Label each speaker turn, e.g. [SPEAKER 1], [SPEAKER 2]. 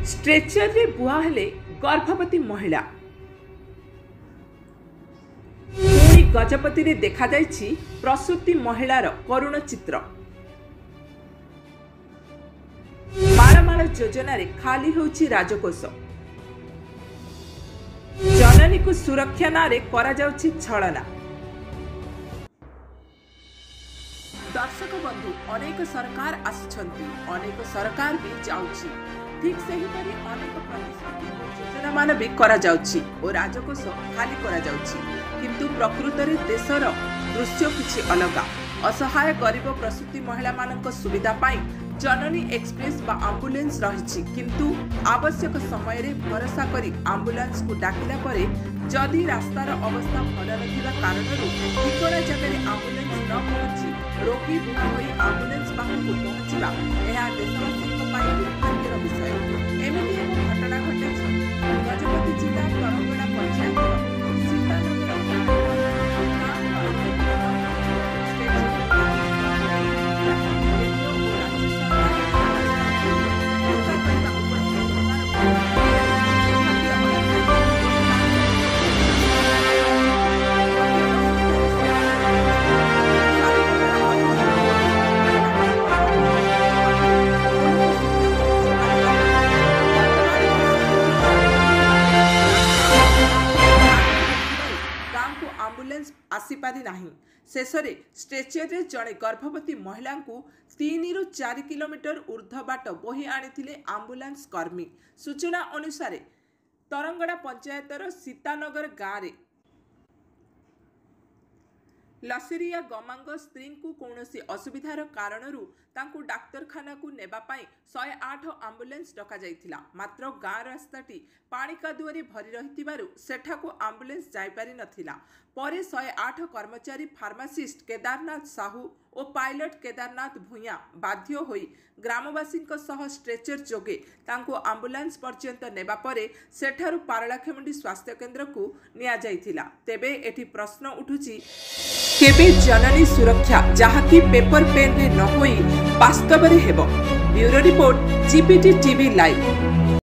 [SPEAKER 1] Stretcher रे बुआ हेले गर्भवती महिला पुणी गजपति रे देखा जाइछि प्रसूति महिलार करुण चित्र। मारमाल योजना रे खाली होछि राजकोष। जननी को सुरक्षा ना रे करा जाउछि छलना। दर्शक बंधु अनेक सरकार आसुछंती, अनेक सरकार भी जाउछि। ठीक सही परि अनेक प्रतिश्रुति योजना मान भी करा जाउछि और राजकोष खाली करा जाउछि, किंतु प्रकृत रे देशर दृश्य किछि अलगा। असहाय गरीब प्रसूति महिला मानक सुविधा पाई जननी एक्सप्रेस बा एम्बुलेंस रहिछि, किंतु आवश्यक समय रे भरोसा करी एम्बुलेंस को डाकिला परे जदि रास्तार अवस्था भल नथिबा कारणरू ठिकना जगह रे एम्बुलेंस न पहुंची रोगी बुढ़ा होई एम्बुलेंस पाखु पहुंचीबा एहा देशवासी पाई दुर्भाग्यर विषय। एमिति एक घटना घटिछि गजपति जिला तरंगड़ा पंचायत एम्बुलेंस आसीपारी नाही। शेषरे स्ट्रेचर रे जड़े गर्भवती महिला को 3 ରୁ 4 किलोमीटर ऊर्ध्व बाट बोही आनिथिले एम्बुलेंस कर्मी। सूचना अनुसार तरंगड़ा पंचायतर सीतानगर गाँव रे लसरिया गमांग स्त्री को कौनसी असुविधार कारणरू तांकु डाक्तरखाना को नेबा पाई 108 एम्बुलेंस डका जाइथिला। मात्र गाँ रास्ताटी पानी कादुअरे भरी रहितिबारु सेठाको एम्बुलेंस जाई पारि नथिला। परे 108 कर्मचारी फार्मासिस्ट केदारनाथ साहू और पायलट केदारनाथ भूया बाध्य होई ग्रामवासी सह स्ट्रेचर जोगे तांको एम्बुलेंस पर्यंत नेबा परे सेठारु पारलाखेमुंडी स्वास्थ्य केन्द्र को निया जाइथिला। तेबे एठी प्रश्न उठुची केबे जननी सुरक्षा जहाँकि पेपर पेन रे न होई वास्तव रे हेबो। Bureau report GPT TV live.